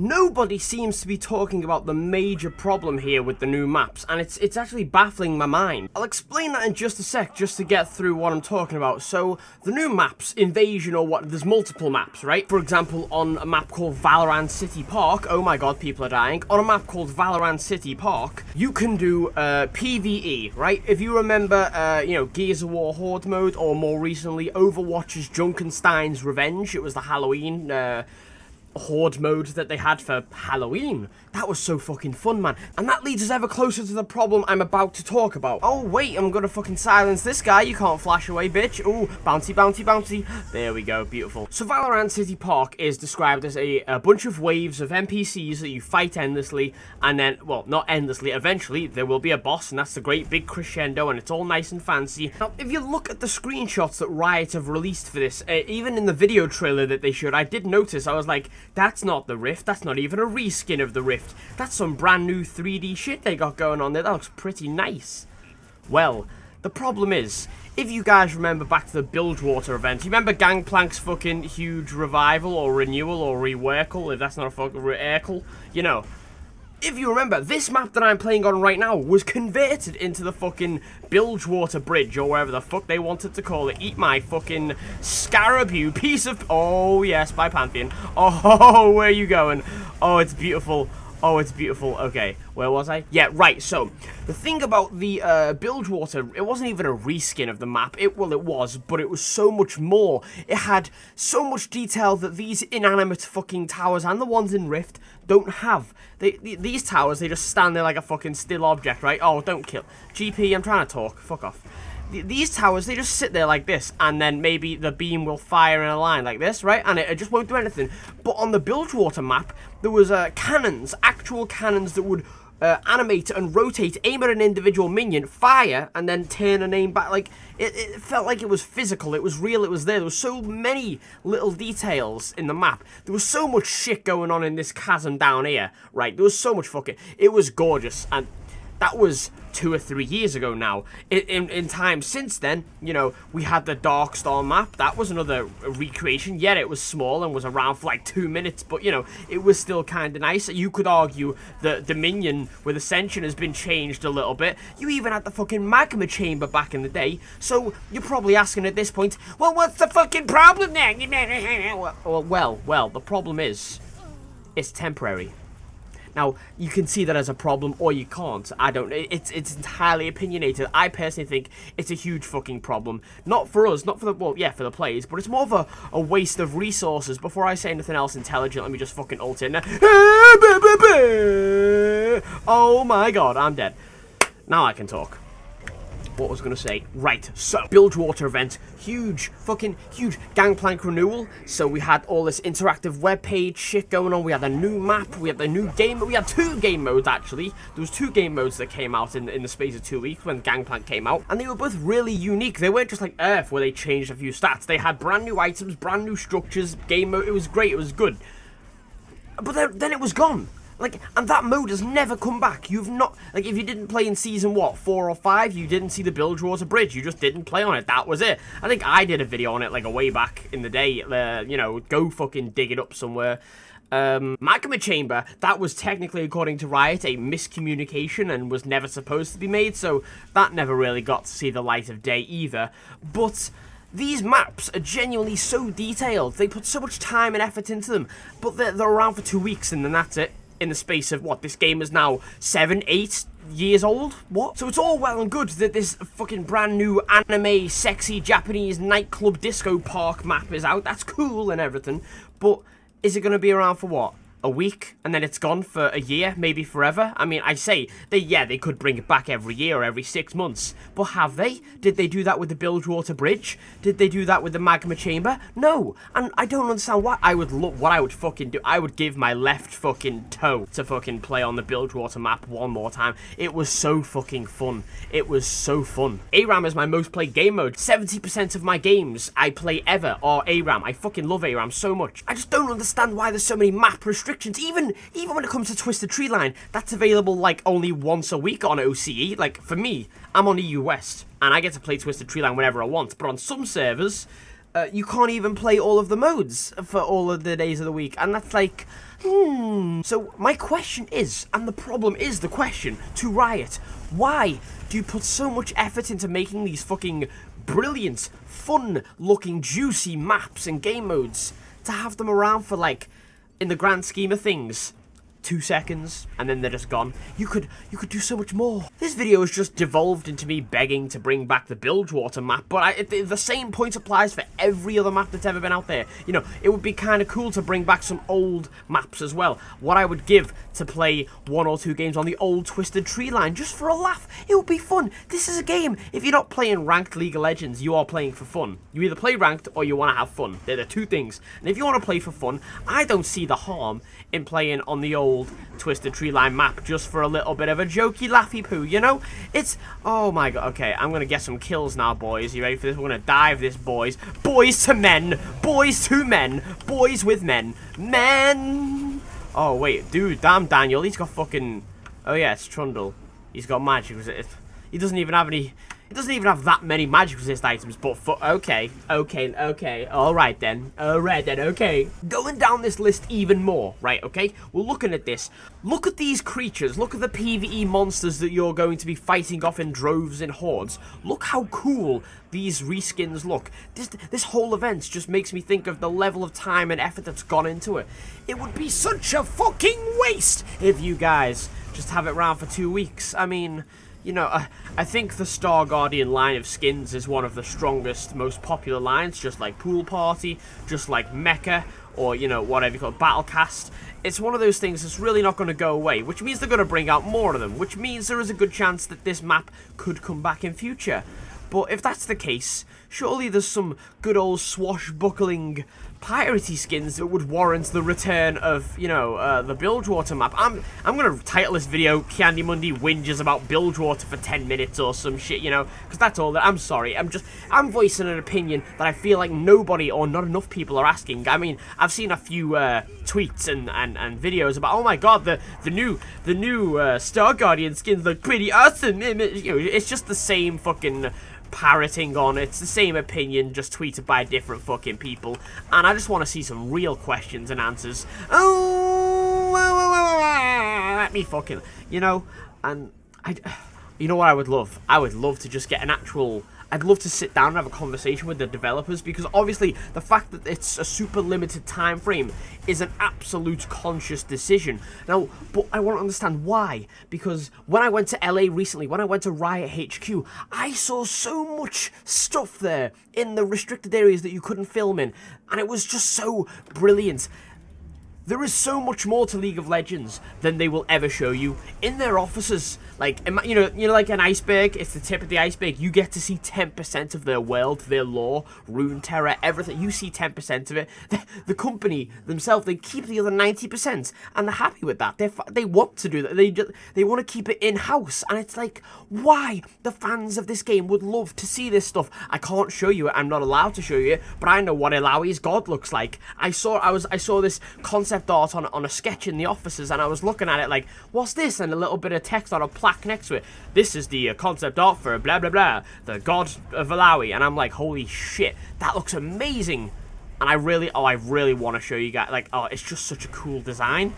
Nobody seems to be talking about the major problem here with the new maps, and it's actually baffling my mind. I'll explain that in just a sec, just to get through what I'm talking about. So, the new maps, Invasion or what, there's multiple maps, right? For example, on a map called Valorant City Park, oh my god, people are dying. On a map called Valorant City Park, you can do PvE, right? If you remember, you know, Gears of War Horde mode, or more recently, Overwatch's Junkenstein's Revenge, it was the Halloween, Horde mode that they had for Halloween. That was so fucking fun, man. And that leads us ever closer to the problem I'm about to talk about. Oh, wait, I'm gonna fucking silence this guy. You can't flash away, bitch. Ooh, bouncy, bouncy, bouncy. There we go, beautiful. So Valorant City Park is described as a bunch of waves of NPCs that you fight endlessly, and then, well, not endlessly, eventually there will be a boss, and that's the great big crescendo, and it's all nice and fancy. Now, if you look at the screenshots that Riot have released for this, even in the video trailer that they showed, I did notice, I was like, that's not the Rift, that's not even a reskin of the Rift. That's some brand new 3D shit they got going on there. That looks pretty nice. Well, the problem is, if you guys remember back to the Bilgewater event, you remember Gangplank's fucking huge revival or renewal or reworkle, if that's not a fucking reworkle, you know. If you remember, this map that I'm playing on right now was converted into the fucking Bilgewater Bridge, or whatever the fuck they wanted to call it. Eat my fucking scarab, you piece of... Oh, yes, by Pantheon. Oh, where are you going? Oh, it's beautiful. Oh, it's beautiful. Okay, where was I? Yeah, right, so, the thing about the Bilgewater, it wasn't even a reskin of the map. Well, it was, but it was so much more. It had so much detail that these inanimate fucking towers and the ones in Rift don't have. These towers, they just stand there like a fucking still object, right? Oh, don't kill. GP, I'm trying to talk. Fuck off. These towers, they just sit there like this, and then maybe the beam will fire in a line like this, right? And it just won't do anything. But on the Bilgewater map, there was cannons, actual cannons that would animate and rotate, aim at an individual minion, fire, and then turn and aim back. Like, it felt like it was physical, it was real, it was there. There was so many little details in the map. There was so much shit going on in this chasm down here, right? There was so much fucking... It was gorgeous, and that was 2 or 3 years ago now. In time since then, you know, we had the Darkstar map. That was another recreation. Yeah, it was small and was around for like 2 minutes, but, you know, it was still kind of nice. You could argue that Dominion with Ascension has been changed a little bit. You even had the fucking magma chamber back in the day, so you're probably asking at this point, well, what's the fucking problem then? Well, the problem is, it's temporary. Now, you can see that as a problem, or you can't. I don't... It's entirely opinionated. I personally think it's a huge fucking problem. Not for us, not for the... Well, yeah, for the players, but it's more of a waste of resources. Before I say anything else intelligent, let me just fucking ult in. Oh my god, I'm dead. Now I can talk. What was I going to say? Right, so, Bilgewater event, huge, fucking huge Gangplank renewal. So we had all this interactive webpage shit going on. We had a new map, we had the new game, we had 2 game modes actually. There was 2 game modes that came out in the space of 2 weeks when Gangplank came out. And they were both really unique. They weren't just like Earth where they changed a few stats. They had brand new items, brand new structures, game mode. It was great, it was good. But then it was gone. Like, and that mode has never come back. You've not, like, if you didn't play in season, what, 4 or 5, you didn't see the Bilgewater Bridge. You just didn't play on it. That was it. I think I did a video on it, like, a way back in the day. You know, go fucking dig it up somewhere. Magma Chamber, that was technically, according to Riot, a miscommunication and was never supposed to be made, so that never really got to see the light of day either. But these maps are genuinely so detailed. They put so much time and effort into them, but they're around for 2 weeks and then that's it. In the space of, what, this game is now 7, 8 years old? What? So it's all well and good that this fucking brand new anime, sexy Japanese nightclub disco park map is out. That's cool and everything. But is it going to be around for what? A week, and then it's gone for a year, maybe forever? I mean, I say, they could bring it back every year or every 6 months. But have they? Did they do that with the Bilgewater Bridge? Did they do that with the Magma Chamber? No. And I don't understand why. What I would fucking do, I would give my left fucking toe to fucking play on the Bilgewater map one more time. It was so fucking fun. It was so fun. ARAM is my most played game mode. 70% of my games I play ever are ARAM. I fucking love ARAM so much. I just don't understand why there's so many map restrictions. Even when it comes to Twisted Treeline, that's available like only once a week on OCE. Like for me, I'm on EU West and I get to play Twisted Treeline whenever I want. But on some servers, you can't even play all of the modes for all of the days of the week, and that's like, So my question is, and the problem is the question, to Riot, why do you put so much effort into making these fucking brilliant, fun-looking, juicy maps and game modes to have them around for, like, in the grand scheme of things, 2 seconds, and then they're just gone? You could do so much more. This video has just devolved into me begging to bring back the Bilgewater map, but the same point applies for every other map that's ever been out there. You know, it would be kind of cool to bring back some old maps as well. What I would give to play 1 or 2 games on the old Twisted Tree line, just for a laugh. It would be fun. This is a game. If you're not playing ranked League of Legends, you are playing for fun. You either play ranked or you want to have fun. They're the 2 things. And if you want to play for fun, I don't see the harm in playing on the old Twisted Tree line map just for a little bit of a jokey laughy poo, you know? It's, oh my god, okay, I'm gonna get some kills now, boys. You ready for this? We're gonna dive this, boys. Boys to men, boys to men, boys with men, men. Oh wait, dude, damn Daniel, he's got fucking, oh yeah, it's Trundle. He's got magic resist. He doesn't even have any, he doesn't even have that many magic resist items, but okay, alright then, okay. Going down this list even more, right, okay? We're looking at this. Look at these creatures, look at the PvE monsters that you're going to be fighting off in droves and hordes. Look how cool these reskins look. This whole event just makes me think of the level of time and effort that's gone into it. It would be such a fucking waste if you guys just have it around for 2 weeks. I mean, you know, I think the Star Guardian line of skins is one of the strongest, most popular lines, just like Pool Party, just like Mecha, or, you know, whatever you call it, Battlecast. It's one of those things that's really not going to go away, which means they're going to bring out more of them, which means there is a good chance that this map could come back in future. But if that's the case, surely there's some good old swashbuckling piratey skins that would warrant the return of, you know, the Bilgewater map. I'm gonna title this video Kiandymundi whinges about Bilgewater for 10 minutes or some shit, you know, because that's all that. I'm sorry, I'm voicing an opinion that I feel like nobody or not enough people are asking. I mean, I've seen a few tweets and videos about, oh my god, the new Star Guardian skins look pretty awesome. You know, it's just the same fucking parroting on. It's the same opinion, just tweeted by different fucking people, and I just want to see some real questions and answers. Oh, let me fucking, you know, and you know what I would love? I would love to just get an actual, I'd love to sit down and have a conversation with the developers, because obviously the fact that it's a super limited time frame is an absolute conscious decision. Now, but I want to understand why, because when I went to LA recently, when I went to Riot HQ, I saw so much stuff there in the restricted areas that you couldn't film in, and it was just so brilliant. There is so much more to League of Legends than they will ever show you in their offices. Like, you know, like an iceberg, it's the tip of the iceberg. You get to see 10% of their world, their lore, Runeterra, everything. You see 10% of it. The company themselves, they keep the other 90%, and they're happy with that. They want to do that. They want to keep it in-house, and it's like, why? The fans of this game would love to see this stuff. I can't show you it. I'm not allowed to show you it, but I know what Ilawi's god looks like. I saw this concept art on a sketch in the offices, and I was looking at it like, what's this? And a little bit of text on a plaque next to it. This is the concept art for blah blah blah, the god of Ilawi. And I'm like, holy shit, that looks amazing. And I really want to show you guys, like, oh, it's just such a cool design,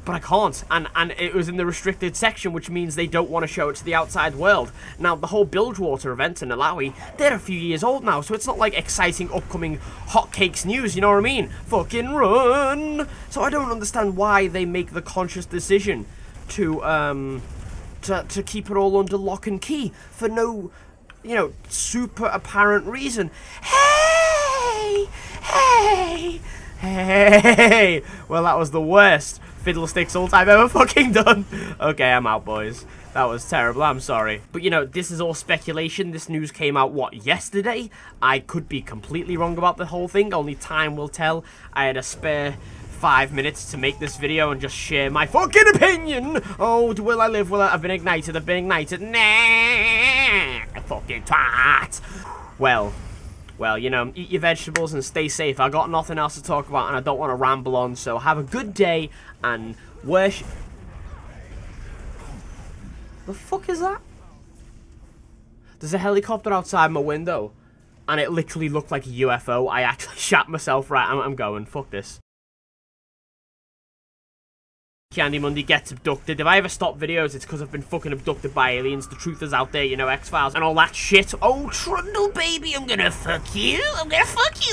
but I can't. And it was in the restricted section, which means they don't want to show it to the outside world. Now, the whole Bilgewater event in Ilawi, they're a few years old now, so it's not like exciting upcoming hotcakes news, you know what I mean? Fucking run! So I don't understand why they make the conscious decision to keep it all under lock and key for no, you know, super apparent reason. Hey! Hey! Hey! Well, that was the worst Fiddlesticks ult I've ever fucking done. Okay, I'm out, boys. That was terrible, I'm sorry. But, you know, this is all speculation. This news came out, what, yesterday? I could be completely wrong about the whole thing. Only time will tell. I had a spare 5 minutes to make this video and just share my fucking opinion. Oh, will I live? Will I? I've been ignited. Nah, fucking twat. Well, you know, eat your vegetables and stay safe. I got nothing else to talk about, and I don't want to ramble on, so have a good day, and worship. The fuck is that? There's a helicopter outside my window, and it literally looked like a UFO. I actually shat myself. Right, I'm going. Fuck this. Kiandymundi gets abducted. If I ever stop videos, it's because I've been fucking abducted by aliens. The truth is out there, you know, X-Files and all that shit. Oh, Trundle, baby, I'm gonna fuck you. I'm gonna fuck you.